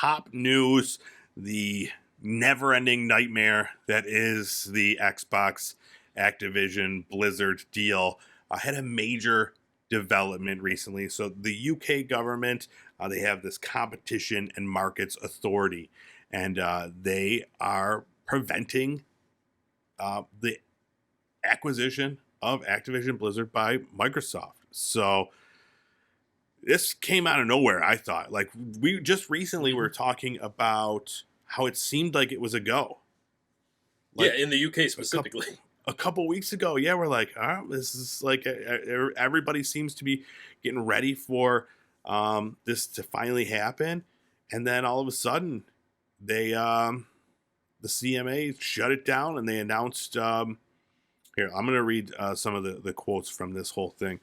top news, the never-ending nightmare that is the Xbox Activision Blizzard deal, had a major development recently. So the UK government, they have this Competition and Markets Authority, and they are preventing the acquisition of Activision Blizzard by Microsoft. So this came out of nowhere, I thought. Like, we just recently were talking about how it seemed like it was a go. Like, yeah, in the UK specifically. A couple weeks ago, yeah, we're like, this is like everybody seems to be getting ready for this to finally happen, and then all of a sudden, they the CMA shut it down, and they announced. Here, I'm going to read some of the quotes from this whole thing.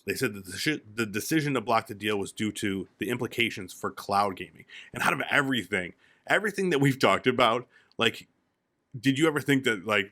They said that the decision to block the deal was due to the implications for cloud gaming. And out of everything that we've talked about, like, did you ever think that, like,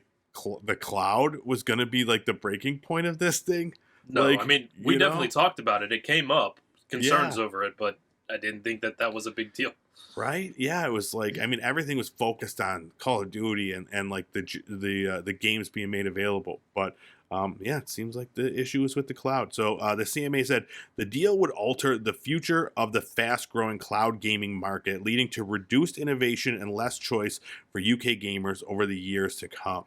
the cloud was going to be, like, the breaking point of this thing? No, like, I mean, we definitely talked about it. It came up, concerns over it, but I didn't think that was a big deal. Right? Yeah, it was like, I mean, everything was focused on Call of Duty and like the games being made available. But yeah, it seems like the issue is with the cloud. So the CMA said the deal would alter the future of the fast-growing cloud gaming market, leading to reduced innovation and less choice for UK gamers over the years to come.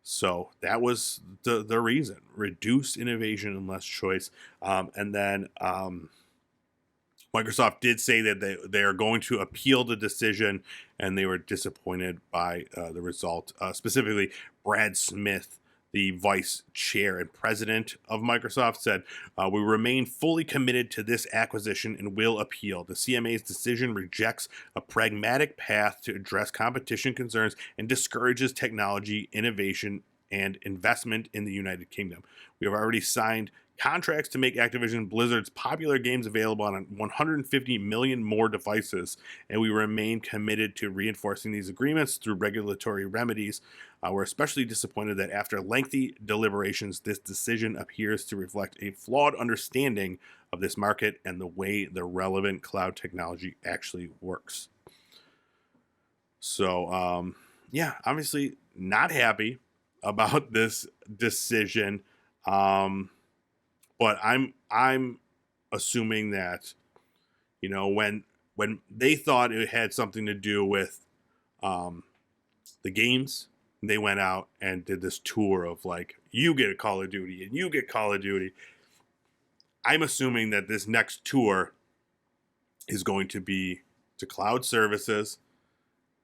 So that was the reason: reduced innovation and less choice. And then Microsoft did say that they are going to appeal the decision, and they were disappointed by the result. Specifically, Brad Smith, the vice chair and president of Microsoft, said, "We remain fully committed to this acquisition and will appeal. The CMA's decision rejects a pragmatic path to address competition concerns and discourages technology, innovation, and investment in the United Kingdom. We have already signed contracts to make Activision Blizzard's popular games available on 150 million more devices, and we remain committed to reinforcing these agreements through regulatory remedies. We're especially disappointed that after lengthy deliberations, this decision appears to reflect a flawed understanding of this market and the way the relevant cloud technology actually works." So, yeah, obviously not happy about this decision. But I'm assuming that, you know, when they thought it had something to do with the games, they went out and did this tour of, like, you get a Call of Duty and you get Call of Duty. I'm assuming that this next tour is going to be to cloud services,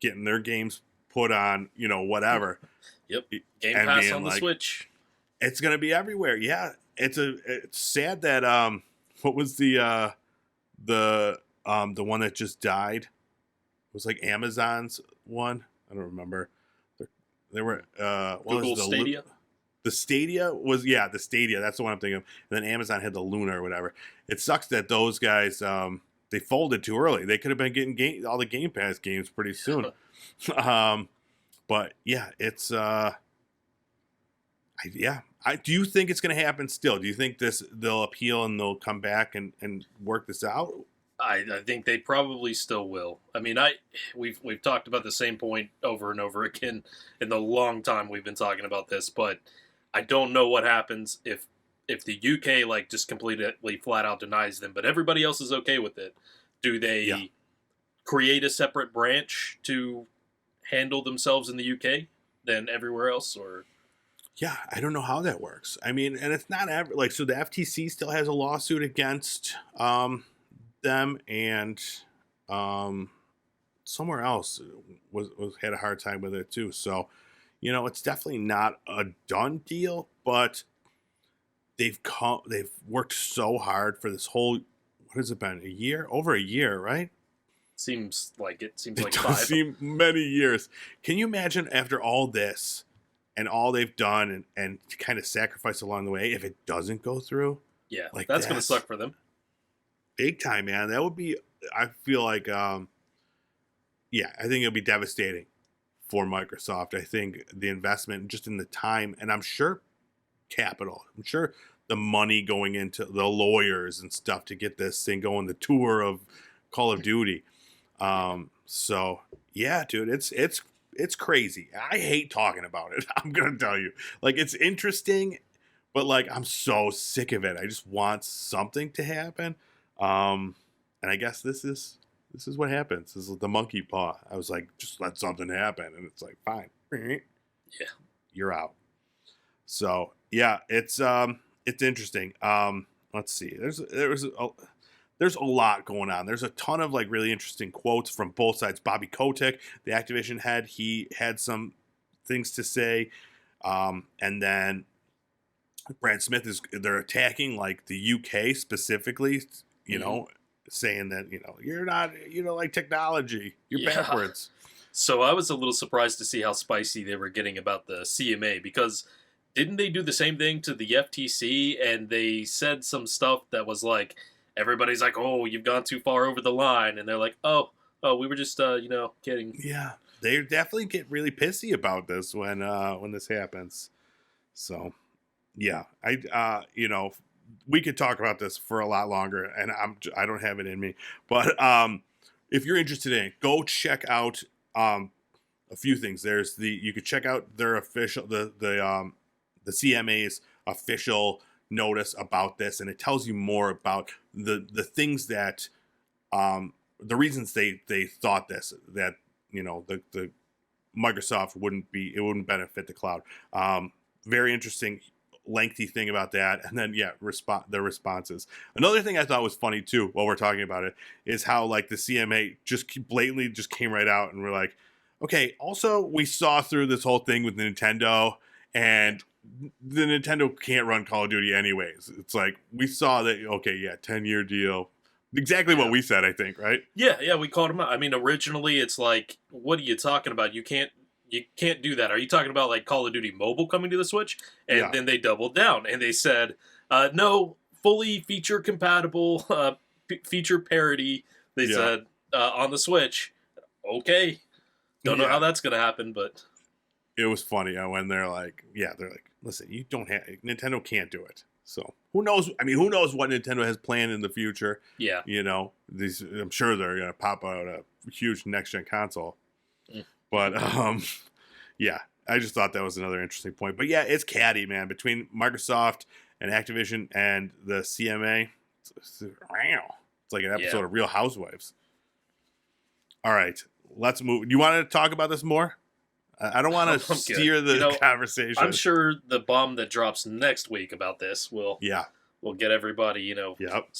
getting their games put on, you know, whatever. Yep. Game Pass on the Switch. It's going to be everywhere. Yeah. It's sad that what was the one that just died? It was like Amazon's one. I don't remember. There were Google Stadia. The Stadia was the Stadia. That's the one I'm thinking of. And then Amazon had the Luna or whatever. It sucks that those guys they folded too early. They could have been getting all the Game Pass games pretty soon. But yeah, it's do you think it's going to happen still? Do you think they'll appeal and they'll come back and work this out? I think they probably still will. I mean, we've talked about the same point over and over again in the long time we've been talking about this, but I don't know what happens if the UK like just completely flat out denies them, but everybody else is okay with it. Do they create a separate branch to handle themselves in the UK than everywhere else, or? Yeah, I don't know how that works. I mean, and it's not like, so the FTC still has a lawsuit against them, and somewhere else was had a hard time with it too. So, you know, it's definitely not a done deal, but they've worked so hard for this whole, what has it been, a year? Over a year, right? Seems like 5. It does seem many years. Can you imagine after all this and all they've done and kind of sacrifice along the way, if it doesn't go through? Yeah, like that's going to suck for them. Big time, man. That would be, I feel like, I think it'll be devastating for Microsoft. I think the investment just in the time, and I'm sure capital, I'm sure the money going into the lawyers and stuff to get this thing going, the tour of Call of Duty. So yeah, dude, it's crazy. I hate talking about it. I'm gonna tell you, like, it's interesting, but like, I'm so sick of it. I just want something to happen. And I guess this is what happens. This is the monkey paw. I was like, just let something happen, and it's like, fine, Yeah. you're out. So yeah, it's interesting. Let's see. There's a lot going on. There's a ton of like really interesting quotes from both sides. Bobby Kotick, the Activision head, he had some things to say, and then Brad Smith they're attacking like the UK specifically, Mhm. saying that you don't like technology, you're Yeah. backwards. So I was a little surprised to see how spicy they were getting about the CMA, because didn't they do the same thing to the FTC, and they said some stuff that was like, everybody's like, "Oh, you've gone too far over the line," and they're like, "Oh, we were just kidding." Yeah, they definitely get really pissy about this when this happens. So yeah, we could talk about this for a lot longer, and I don't have it in me, but if you're interested in it, go check out a few things. You could check out their official the CMA's official notice about this, and it tells you more about the things that the reasons they thought that the Microsoft wouldn't benefit the cloud. Very interesting, lengthy thing about that, and then their responses. Another thing I thought was funny too, while we're talking about it, is how like the CMA just blatantly just came right out and we're like, okay. Also, we saw through this whole thing with Nintendo, and the Nintendo can't run Call of Duty anyways. It's like we saw that. Okay, yeah, 10-year deal. Exactly what Yeah. we said, I think, right? Yeah, we called them out. I mean, originally it's like, what are you talking about? You can't do that. Are you talking about like Call of Duty Mobile coming to the Switch? And Yeah, then they doubled down and they said, no, fully feature compatible, feature parity. They yeah. said on the Switch. Okay, don't know how Yeah, that's gonna happen, but it was funny when they're like, listen, you don't have Nintendo can't do it. So who knows? I mean, who knows what Nintendo has planned in the future? yeah. I'm sure they're gonna pop out a huge next gen console. Mm. But yeah, I just thought that was another interesting point. But yeah, it's catty, man, between Microsoft and Activision and the CMA. It's like an Yeah. episode of Real Housewives. All right, let's move. Do you want to talk about this more? I don't want to I'm good. steer the conversation. I'm sure the bomb that drops next week about this will Yeah. get everybody Yep. satisfied.